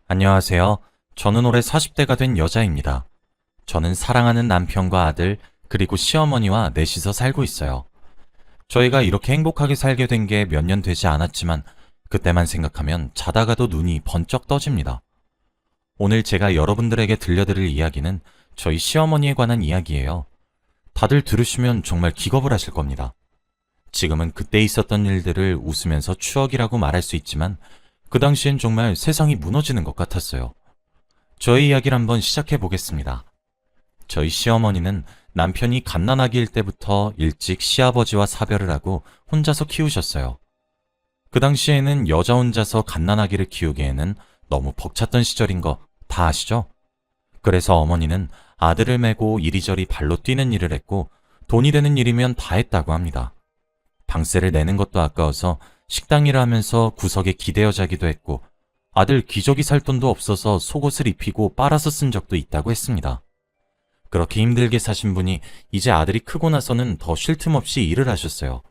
안녕하세요. 저는 올해 40대가 된 여자입니다. 저는 사랑하는 남편과 아들, 그리고 시어머니와 넷이서 살고 있어요. 저희가 이렇게 행복하게 살게 된 게 몇 년 되지 않았지만, 그때만 생각하면 자다가도 눈이 번쩍 떠집니다. 오늘 제가 여러분들에게 들려드릴 이야기는 저희 시어머니에 관한 이야기예요. 다들 들으시면 정말 기겁을 하실 겁니다. 지금은 그때 있었던 일들을 웃으면서 추억이라고 말할 수 있지만, 그 당시엔 정말 세상이 무너지는 것 같았어요. 저희 이야기를 한번 시작해 보겠습니다. 저희 시어머니는 남편이 갓난아기일 때부터 일찍 시아버지와 사별을 하고 혼자서 키우셨어요. 그 당시에는 여자 혼자서 갓난아기를 키우기에는 너무 벅찼던 시절인 거 다 아시죠? 그래서 어머니는 아들을 메고 이리저리 발로 뛰는 일을 했고 돈이 되는 일이면 다 했다고 합니다. 방세를 내는 것도 아까워서 식당 일을 하면서 구석에 기대어 자기도 했고 아들 기저귀 살 돈도 없어서 속옷을 입히고 빨아서 쓴 적도 있다고 했습니다. 그렇게 힘들게 사신 분이 이제 아들이 크고 나서는 더 쉴 틈 없이 일을 하셨어요.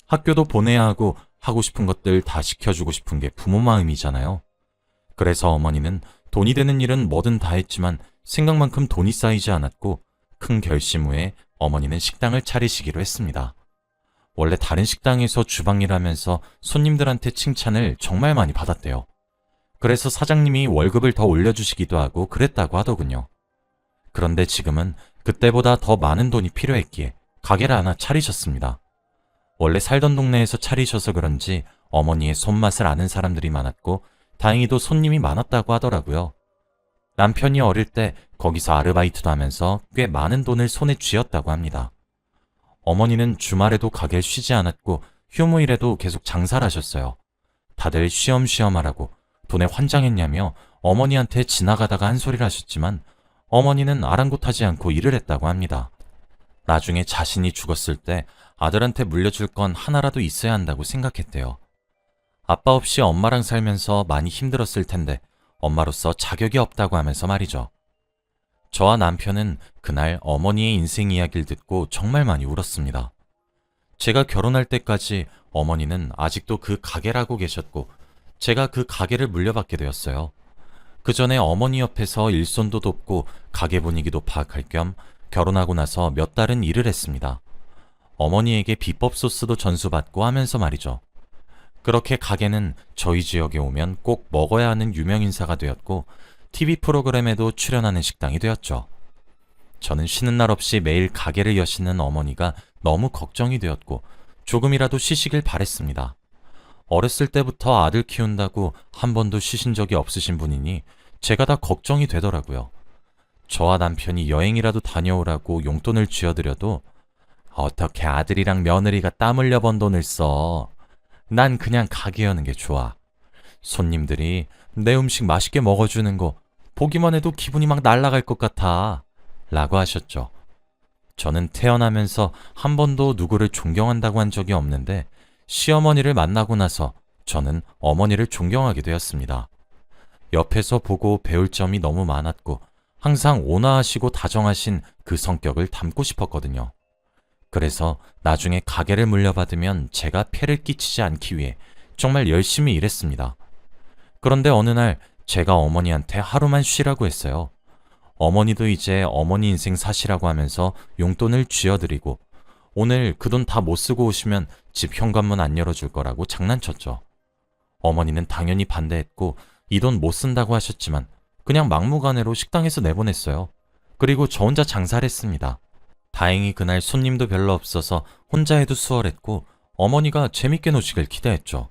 학교도 보내야 하고 싶은 것들 다 시켜주고 싶은 게 부모 마음이잖아요. 그래서 어머니는 돈이 되는 일은 뭐든 다 했지만 생각만큼 돈이 쌓이지 않았고 큰 결심 후에 어머니는 식당을 차리시기로 했습니다. 원래 다른 식당에서 주방 일하면서 손님들한테 칭찬을 정말 많이 받았대요. 그래서 사장님이 월급을 더 올려주시기도 하고 그랬다고 하더군요. 그런데 지금은 그때보다 더 많은 돈이 필요했기에 가게를 하나 차리셨습니다. 원래 살던 동네에서 차리셔서 그런지 어머니의 손맛을 아는 사람들이 많았고 다행히도 손님이 많았다고 하더라고요. 남편이 어릴 때 거기서 아르바이트도 하면서 꽤 많은 돈을 손에 쥐었다고 합니다. 어머니는 주말에도 가게를 쉬지 않았고 휴무일에도 계속 장사를 하셨어요. 다들 쉬엄쉬엄 하라고 돈에 환장했냐며 어머니한테 지나가다가 한 소리를 하셨지만 어머니는 아랑곳하지 않고 일을 했다고 합니다. 나중에 자신이 죽었을 때 아들한테 물려줄 건 하나라도 있어야 한다고 생각했대요. 아빠 없이 엄마랑 살면서 많이 힘들었을 텐데 엄마로서 자격이 없다고 하면서 말이죠. 저와 남편은 그날 어머니의 인생 이야기를 듣고 정말 많이 울었습니다. 제가 결혼할 때까지 어머니는 아직도 그 가게를 하고 계셨고 제가 그 가게를 물려받게 되었어요. 그 전에 어머니 옆에서 일손도 돕고 가게 분위기도 파악할 겸 결혼하고 나서 몇 달은 일을 했습니다. 어머니에게 비법 소스도 전수받고 하면서 말이죠. 그렇게 가게는 저희 지역에 오면 꼭 먹어야 하는 유명 인사가 되었고 TV 프로그램에도 출연하는 식당이 되었죠. 저는 쉬는 날 없이 매일 가게를 여시는 어머니가 너무 걱정이 되었고 조금이라도 쉬시길 바랬습니다. 어렸을 때부터 아들 키운다고 한 번도 쉬신 적이 없으신 분이니 제가 다 걱정이 되더라고요. 저와 남편이 여행이라도 다녀오라고 용돈을 쥐어드려도 어떻게 아들이랑 며느리가 땀 흘려 번 돈을 써. 난 그냥 가게 여는 게 좋아. 손님들이 내 음식 맛있게 먹어주는 거 보기만 해도 기분이 막 날아갈 것 같아. 라고 하셨죠. 저는 태어나면서 한 번도 누구를 존경한다고 한 적이 없는데 시어머니를 만나고 나서 저는 어머니를 존경하게 되었습니다. 옆에서 보고 배울 점이 너무 많았고 항상 온화하시고 다정하신 그 성격을 닮고 싶었거든요. 그래서 나중에 가게를 물려받으면 제가 폐를 끼치지 않기 위해 정말 열심히 일했습니다. 그런데 어느 날 제가 어머니한테 하루만 쉬라고 했어요. 어머니도 이제 어머니 인생 사시라고 하면서 용돈을 쥐어드리고 오늘 그 돈 다 못 쓰고 오시면 집 현관문 안 열어줄 거라고 장난쳤죠. 어머니는 당연히 반대했고 이 돈 못 쓴다고 하셨지만 그냥 막무가내로 식당에서 내보냈어요. 그리고 저 혼자 장사를 했습니다. 다행히 그날 손님도 별로 없어서 혼자 해도 수월했고 어머니가 재밌게 노시길 기대했죠.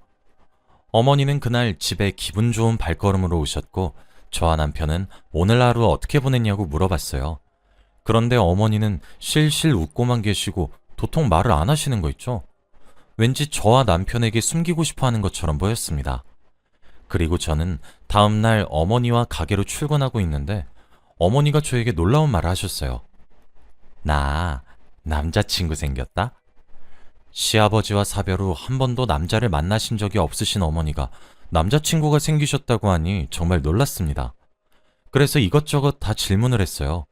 어머니는 그날 집에 기분 좋은 발걸음으로 오셨고 저와 남편은 오늘 하루 어떻게 보냈냐고 물어봤어요. 그런데 어머니는 실실 웃고만 계시고 도통 말을 안 하시는 거 있죠? 왠지 저와 남편에게 숨기고 싶어 하는 것처럼 보였습니다. 그리고 저는 다음날 어머니와 가게로 출근하고 있는데 어머니가 저에게 놀라운 말을 하셨어요. 나 남자친구 생겼다? 시아버지와 사별 후 한 번도 남자를 만나신 적이 없으신 어머니가 남자친구가 생기셨다고 하니 정말 놀랐습니다. 그래서 이것저것 다 질문을 했어요.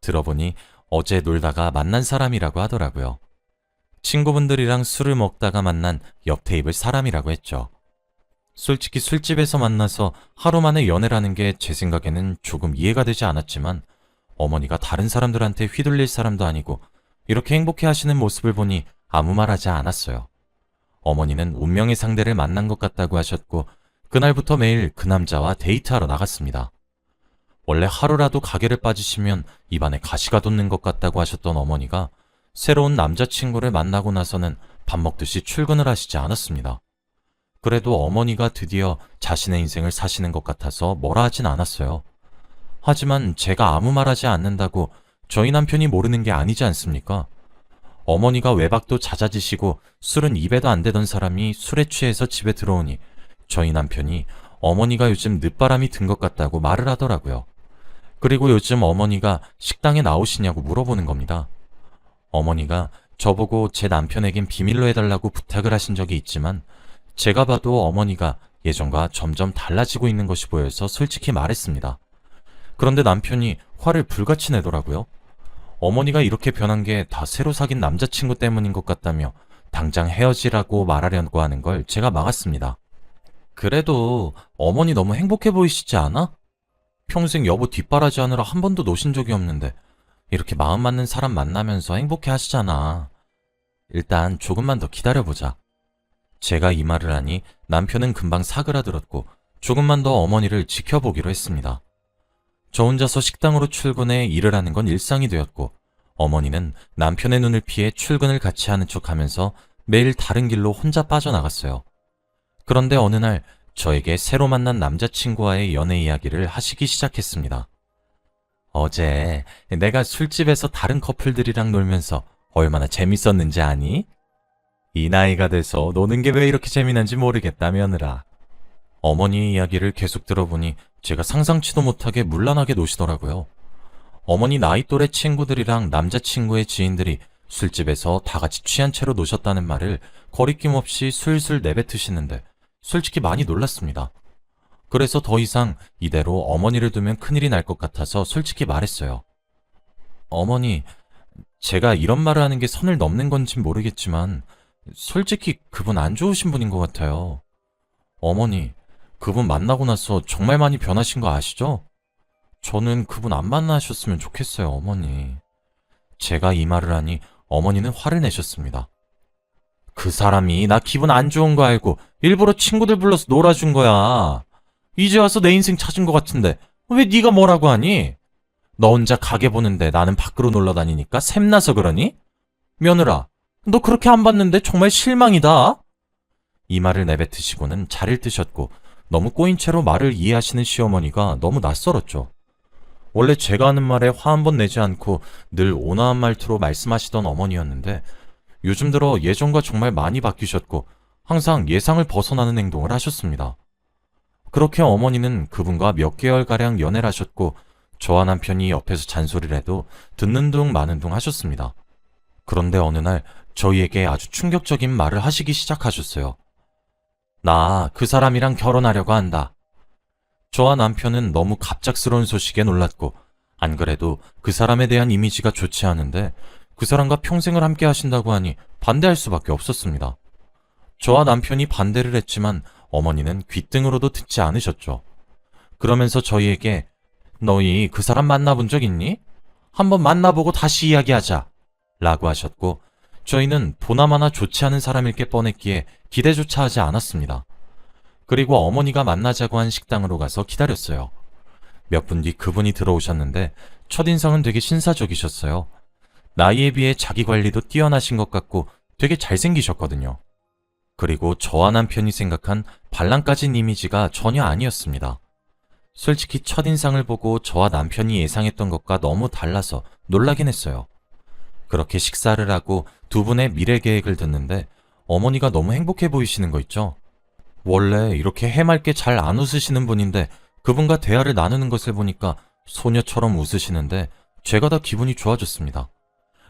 들어보니 어제 놀다가 만난 사람이라고 하더라고요. 친구분들이랑 술을 먹다가 만난 옆 테이블 사람이라고 했죠. 솔직히 술집에서 만나서 하루 만에 연애라는 게 제 생각에는 조금 이해가 되지 않았지만 어머니가 다른 사람들한테 휘둘릴 사람도 아니고 이렇게 행복해 하시는 모습을 보니 아무 말 하지 않았어요. 어머니는 운명의 상대를 만난 것 같다고 하셨고 그날부터 매일 그 남자와 데이트하러 나갔습니다. 원래 하루라도 가게를 빠지시면 입안에 가시가 돋는 것 같다고 하셨던 어머니가 새로운 남자친구를 만나고 나서는 밥 먹듯이 출근을 하시지 않았습니다. 그래도 어머니가 드디어 자신의 인생을 사시는 것 같아서 뭐라 하진 않았어요. 하지만 제가 아무 말 하지 않는다고 저희 남편이 모르는 게 아니지 않습니까? 어머니가 외박도 잦아지시고 술은 입에도 안 대던 사람이 술에 취해서 집에 들어오니 저희 남편이 어머니가 요즘 늦바람이 든 것 같다고 말을 하더라고요. 그리고 요즘 어머니가 식당에 나오시냐고 물어보는 겁니다. 어머니가 저보고 제 남편에겐 비밀로 해달라고 부탁을 하신 적이 있지만 제가 봐도 어머니가 예전과 점점 달라지고 있는 것이 보여서 솔직히 말했습니다. 그런데 남편이 화를 불같이 내더라고요. 어머니가 이렇게 변한 게 다 새로 사귄 남자친구 때문인 것 같다며 당장 헤어지라고 말하려고 하는 걸 제가 막았습니다. 그래도 어머니 너무 행복해 보이시지 않아? 평생 여보 뒷바라지 하느라 한 번도 노신 적이 없는데 이렇게 마음 맞는 사람 만나면서 행복해 하시잖아. 일단 조금만 더 기다려보자. 제가 이 말을 하니 남편은 금방 사그라들었고 조금만 더 어머니를 지켜보기로 했습니다. 저 혼자서 식당으로 출근해 일을 하는 건 일상이 되었고 어머니는 남편의 눈을 피해 출근을 같이 하는 척하면서 매일 다른 길로 혼자 빠져나갔어요. 그런데 어느 날 저에게 새로 만난 남자친구와의 연애 이야기를 하시기 시작했습니다. 어제 내가 술집에서 다른 커플들이랑 놀면서 얼마나 재밌었는지 아니? 이 나이가 돼서 노는 게 왜 이렇게 재미난지 모르겠다 며느라. 어머니의 이야기를 계속 들어보니 제가 상상치도 못하게 문란하게 노시더라고요. 어머니 나이 또래 친구들이랑 남자친구의 지인들이 술집에서 다 같이 취한 채로 노셨다는 말을 거리낌 없이 술술 내뱉으시는데 솔직히 많이 놀랐습니다. 그래서 더 이상 이대로 어머니를 두면 큰일이 날 것 같아서 솔직히 말했어요. 어머니, 제가 이런 말을 하는 게 선을 넘는 건진 모르겠지만 솔직히 그분 안 좋으신 분인 것 같아요. 어머니, 그분 만나고 나서 정말 많이 변하신 거 아시죠? 저는 그분 안 만나셨으면 좋겠어요, 어머니. 제가 이 말을 하니 어머니는 화를 내셨습니다. 그 사람이 나 기분 안 좋은 거 알고 일부러 친구들 불러서 놀아준 거야. 이제 와서 내 인생 찾은 것 같은데 왜 네가 뭐라고 하니? 너 혼자 가게 보는데 나는 밖으로 놀러 다니니까 샘나서 그러니? 며느라, 너 그렇게 안 봤는데 정말 실망이다. 이 말을 내뱉으시고는 자리를 뜨셨고 너무 꼬인 채로 말을 이해하시는 시어머니가 너무 낯설었죠. 원래 제가 하는 말에 화 한 번 내지 않고 늘 온화한 말투로 말씀하시던 어머니였는데 요즘 들어 예전과 정말 많이 바뀌셨고 항상 예상을 벗어나는 행동을 하셨습니다. 그렇게 어머니는 그분과 몇 개월가량 연애를 하셨고 저와 남편이 옆에서 잔소리를 해도 듣는 둥 마는 둥 하셨습니다. 그런데 어느 날 저희에게 아주 충격적인 말을 하시기 시작하셨어요. 나 그 사람이랑 결혼하려고 한다. 저와 남편은 너무 갑작스러운 소식에 놀랐고 안 그래도 그 사람에 대한 이미지가 좋지 않은데 그 사람과 평생을 함께 하신다고 하니 반대할 수밖에 없었습니다. 저와 남편이 반대를 했지만 어머니는 귓등으로도 듣지 않으셨죠. 그러면서 저희에게 너희 그 사람 만나본 적 있니? 한번 만나보고 다시 이야기하자 라고 하셨고 저희는 보나마나 좋지 않은 사람일 게 뻔했기에 기대조차 하지 않았습니다. 그리고 어머니가 만나자고 한 식당으로 가서 기다렸어요. 몇 분 뒤 그분이 들어오셨는데 첫인상은 되게 신사적이셨어요. 나이에 비해 자기 관리도 뛰어나신 것 같고 되게 잘생기셨거든요. 그리고 저와 남편이 생각한 발랑까진 이미지가 전혀 아니었습니다. 솔직히 첫인상을 보고 저와 남편이 예상했던 것과 너무 달라서 놀라긴 했어요. 그렇게 식사를 하고 두 분의 미래 계획을 듣는데 어머니가 너무 행복해 보이시는 거 있죠? 원래 이렇게 해맑게 잘 안 웃으시는 분인데 그분과 대화를 나누는 것을 보니까 소녀처럼 웃으시는데 제가 다 기분이 좋아졌습니다.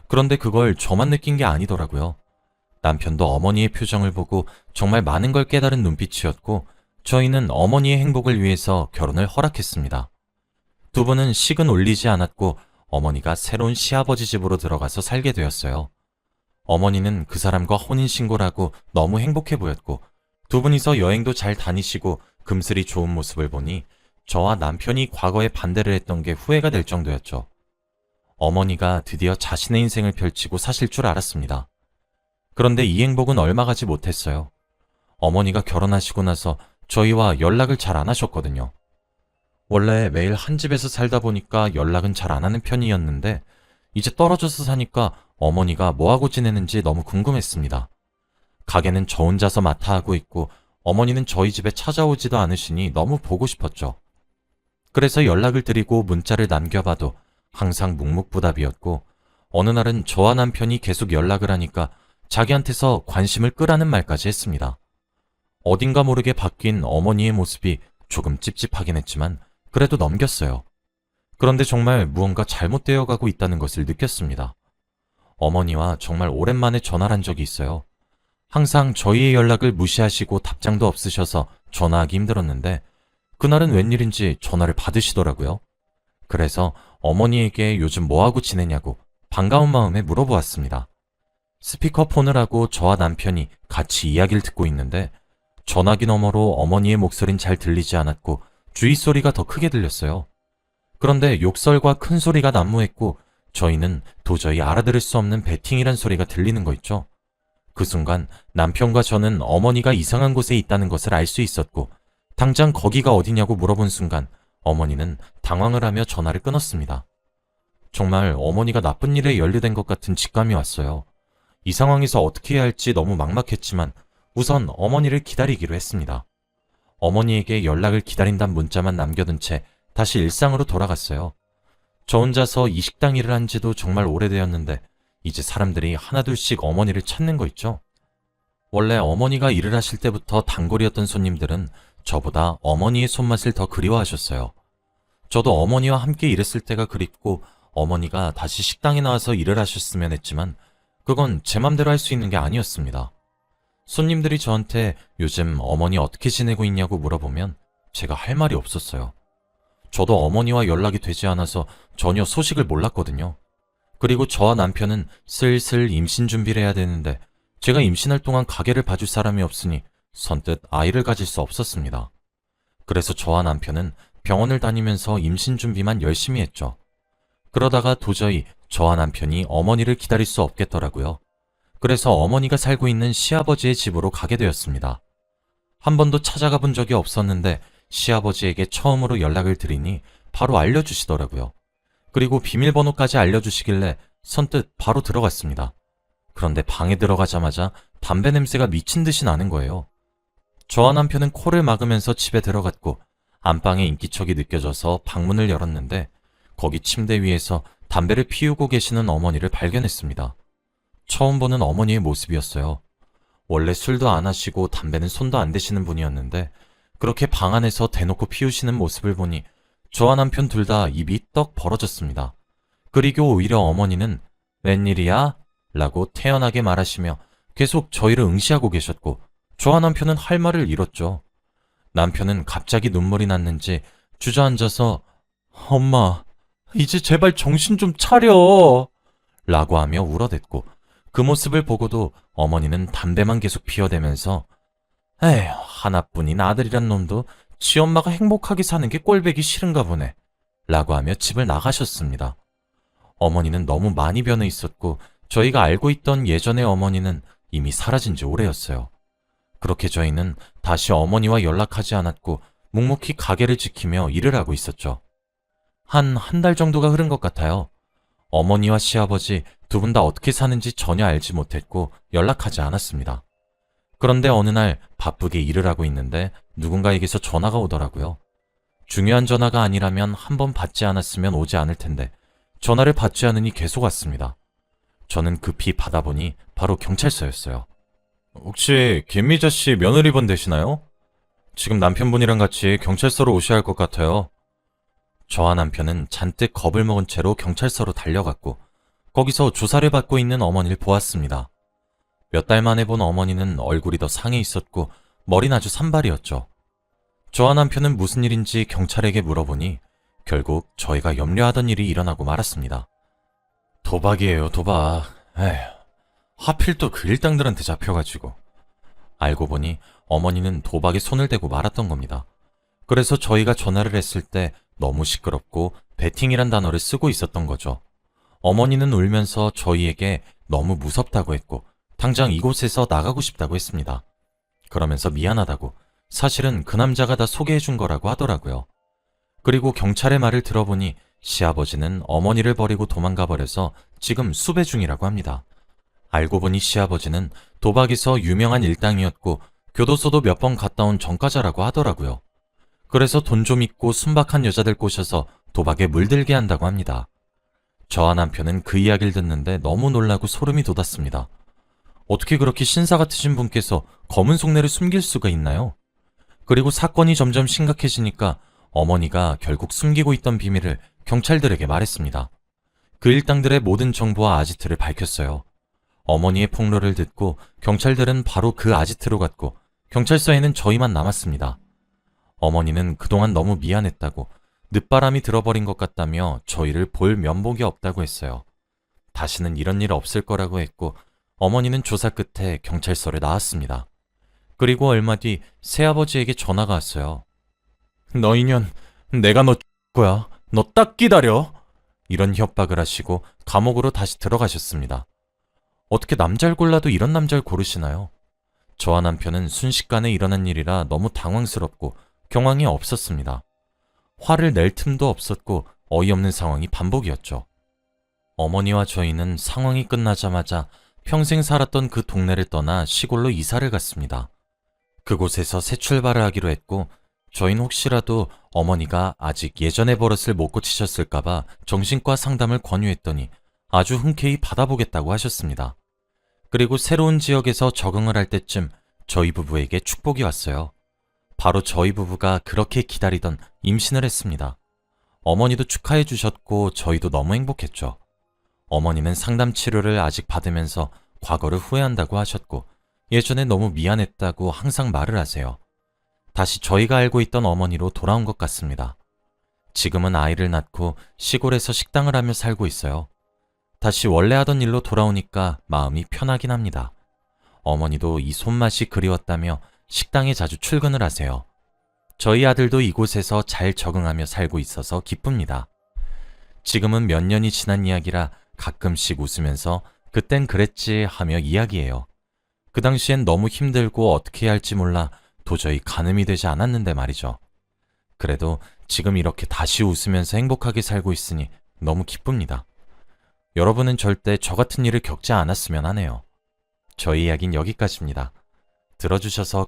그런데 그걸 저만 느낀 게 아니더라고요. 남편도 어머니의 표정을 보고 정말 많은 걸 깨달은 눈빛이었고 저희는 어머니의 행복을 위해서 결혼을 허락했습니다. 두 분은 식은 올리지 않았고 어머니가 새로운 시아버지 집으로 들어가서 살게 되었어요. 어머니는 그 사람과 혼인신고를 하고 너무 행복해 보였고 두 분이서 여행도 잘 다니시고 금슬이 좋은 모습을 보니 저와 남편이 과거에 반대를 했던 게 후회가 될 정도였죠. 어머니가 드디어 자신의 인생을 펼치고 사실 줄 알았습니다. 그런데 이 행복은 얼마 가지 못했어요. 어머니가 결혼하시고 나서 저희와 연락을 잘 안 하셨거든요. 원래 매일 한 집에서 살다 보니까 연락은 잘 안 하는 편이었는데 이제 떨어져서 사니까 어머니가 뭐하고 지내는지 너무 궁금했습니다. 가게는 저 혼자서 맡아 하고 있고 어머니는 저희 집에 찾아오지도 않으시니 너무 보고 싶었죠. 그래서 연락을 드리고 문자를 남겨봐도 항상 묵묵부답이었고 어느 날은 저와 남편이 계속 연락을 하니까 자기한테서 관심을 끄라는 말까지 했습니다. 어딘가 모르게 바뀐 어머니의 모습이 조금 찝찝하긴 했지만 그래도 넘겼어요. 그런데 정말 무언가 잘못되어 가고 있다는 것을 느꼈습니다. 어머니와 정말 오랜만에 전화를 한 적이 있어요. 항상 저희의 연락을 무시하시고 답장도 없으셔서 전화하기 힘들었는데 그날은 웬일인지 전화를 받으시더라고요. 그래서 어머니에게 요즘 뭐하고 지내냐고 반가운 마음에 물어보았습니다. 스피커폰을 하고 저와 남편이 같이 이야기를 듣고 있는데 전화기 너머로 어머니의 목소리는 잘 들리지 않았고 주위 소리가 더 크게 들렸어요. 그런데 욕설과 큰 소리가 난무했고 저희는 도저히 알아들을 수 없는 베팅이란 소리가 들리는 거 있죠. 그 순간 남편과 저는 어머니가 이상한 곳에 있다는 것을 알 수 있었고 당장 거기가 어디냐고 물어본 순간 어머니는 당황을 하며 전화를 끊었습니다. 정말 어머니가 나쁜 일에 연루된 것 같은 직감이 왔어요. 이 상황에서 어떻게 해야 할지 너무 막막했지만 우선 어머니를 기다리기로 했습니다. 어머니에게 연락을 기다린다는 문자만 남겨둔 채 다시 일상으로 돌아갔어요. 저 혼자서 이 식당 일을 한 지도 정말 오래되었는데 이제 사람들이 하나둘씩 어머니를 찾는 거 있죠? 원래 어머니가 일을 하실 때부터 단골이었던 손님들은 저보다 어머니의 손맛을 더 그리워하셨어요. 저도 어머니와 함께 일했을 때가 그립고 어머니가 다시 식당에 나와서 일을 하셨으면 했지만 그건 제 맘대로 할 수 있는 게 아니었습니다. 손님들이 저한테 요즘 어머니 어떻게 지내고 있냐고 물어보면 제가 할 말이 없었어요. 저도 어머니와 연락이 되지 않아서 전혀 소식을 몰랐거든요. 그리고 저와 남편은 슬슬 임신 준비를 해야 되는데 제가 임신할 동안 가게를 봐줄 사람이 없으니 선뜻 아이를 가질 수 없었습니다. 그래서 저와 남편은 병원을 다니면서 임신 준비만 열심히 했죠. 그러다가 도저히 저와 남편이 어머니를 기다릴 수 없겠더라고요. 그래서 어머니가 살고 있는 시아버지의 집으로 가게 되었습니다. 한 번도 찾아가 본 적이 없었는데 시아버지에게 처음으로 연락을 드리니 바로 알려주시더라고요. 그리고 비밀번호까지 알려주시길래 선뜻 바로 들어갔습니다. 그런데 방에 들어가자마자 담배 냄새가 미친 듯이 나는 거예요. 저와 남편은 코를 막으면서 집에 들어갔고 안방에 인기척이 느껴져서 방문을 열었는데 거기 침대 위에서 담배를 피우고 계시는 어머니를 발견했습니다. 처음 보는 어머니의 모습이었어요. 원래 술도 안 하시고 담배는 손도 안 대시는 분이었는데 그렇게 방 안에서 대놓고 피우시는 모습을 보니 저와 남편 둘 다 입이 떡 벌어졌습니다. 그리고 오히려 어머니는 웬일이야? 라고 태연하게 말하시며 계속 저희를 응시하고 계셨고 저와 남편은 할 말을 잃었죠. 남편은 갑자기 눈물이 났는지 주저앉아서 엄마, 이제 제발 정신 좀 차려! 라고 하며 울어댔고 그 모습을 보고도 어머니는 담배만 계속 피워대면서 에휴, 하나뿐인 아들이란 놈도 지 엄마가 행복하게 사는 게 꼴보기 싫은가 보네 라고 하며 집을 나가셨습니다. 어머니는 너무 많이 변해 있었고 저희가 알고 있던 예전의 어머니는 이미 사라진 지 오래였어요. 그렇게 저희는 다시 어머니와 연락하지 않았고 묵묵히 가게를 지키며 일을 하고 있었죠. 한 달 정도가 흐른 것 같아요. 어머니와 시아버지 두 분 다 어떻게 사는지 전혀 알지 못했고 연락하지 않았습니다. 그런데 어느 날 바쁘게 일을 하고 있는데 누군가에게서 전화가 오더라고요. 중요한 전화가 아니라면 한 번 받지 않았으면 오지 않을 텐데 전화를 받지 않으니 계속 왔습니다. 저는 급히 받아보니 바로 경찰서였어요. 혹시 김미자 씨 며느리분 되시나요? 지금 남편분이랑 같이 경찰서로 오셔야 할 것 같아요. 저와 남편은 잔뜩 겁을 먹은 채로 경찰서로 달려갔고 거기서 조사를 받고 있는 어머니를 보았습니다. 몇 달 만에 본 어머니는 얼굴이 더 상해 있었고 머리는 아주 산발이었죠. 저와 남편은 무슨 일인지 경찰에게 물어보니 결국 저희가 염려하던 일이 일어나고 말았습니다. 도박이에요, 도박. 에휴, 하필 또 그 일당들한테 잡혀가지고. 알고 보니 어머니는 도박에 손을 대고 말았던 겁니다. 그래서 저희가 전화를 했을 때 너무 시끄럽고 베팅이란 단어를 쓰고 있었던 거죠. 어머니는 울면서 저희에게 너무 무섭다고 했고 당장 이곳에서 나가고 싶다고 했습니다. 그러면서 미안하다고 사실은 그 남자가 다 소개해 준 거라고 하더라고요. 그리고 경찰의 말을 들어보니 시아버지는 어머니를 버리고 도망가 버려서 지금 수배 중이라고 합니다. 알고 보니 시아버지는 도박에서 유명한 일당이었고 교도소도 몇 번 갔다 온 전과자라고 하더라고요. 그래서 돈 좀 있고 순박한 여자들 꼬셔서 도박에 물들게 한다고 합니다. 저와 남편은 그 이야기를 듣는데 너무 놀라고 소름이 돋았습니다. 어떻게 그렇게 신사 같으신 분께서 검은 속내를 숨길 수가 있나요? 그리고 사건이 점점 심각해지니까 어머니가 결국 숨기고 있던 비밀을 경찰들에게 말했습니다. 그 일당들의 모든 정보와 아지트를 밝혔어요. 어머니의 폭로를 듣고 경찰들은 바로 그 아지트로 갔고 경찰서에는 저희만 남았습니다. 어머니는 그동안 너무 미안했다고 늦바람이 들어버린 것 같다며 저희를 볼 면목이 없다고 했어요. 다시는 이런 일 없을 거라고 했고 어머니는 조사 끝에 경찰서를 나왔습니다. 그리고 얼마 뒤 새아버지에게 전화가 왔어요. 너 인연, 내가 너 거야. 너 딱 기다려. 이런 협박을 하시고 감옥으로 다시 들어가셨습니다. 어떻게 남자를 골라도 이런 남자를 고르시나요? 저와 남편은 순식간에 일어난 일이라 너무 당황스럽고 경황이 없었습니다. 화를 낼 틈도 없었고 어이없는 상황이 반복이었죠. 어머니와 저희는 상황이 끝나자마자 평생 살았던 그 동네를 떠나 시골로 이사를 갔습니다. 그곳에서 새 출발을 하기로 했고 저희는 혹시라도 어머니가 아직 예전의 버릇을 못 고치셨을까봐 정신과 상담을 권유했더니 아주 흔쾌히 받아보겠다고 하셨습니다. 그리고 새로운 지역에서 적응을 할 때쯤 저희 부부에게 축복이 왔어요. 바로 저희 부부가 그렇게 기다리던 임신을 했습니다. 어머니도 축하해 주셨고 저희도 너무 행복했죠. 어머니는 상담 치료를 아직 받으면서 과거를 후회한다고 하셨고 예전에 너무 미안했다고 항상 말을 하세요. 다시 저희가 알고 있던 어머니로 돌아온 것 같습니다. 지금은 아이를 낳고 시골에서 식당을 하며 살고 있어요. 다시 원래 하던 일로 돌아오니까 마음이 편하긴 합니다. 어머니도 이 손맛이 그리웠다며 식당에 자주 출근을 하세요. 저희 아들도 이곳에서 잘 적응하며 살고 있어서 기쁩니다. 지금은 몇 년이 지난 이야기라 가끔씩 웃으면서 그땐 그랬지 하며 이야기해요. 그 당시엔 너무 힘들고 어떻게 해야 할지 몰라 도저히 가늠이 되지 않았는데 말이죠. 그래도 지금 이렇게 다시 웃으면서 행복하게 살고 있으니 너무 기쁩니다. 여러분은 절대 저 같은 일을 겪지 않았으면 하네요. 저희 이야기는 여기까지입니다. 들어주셔서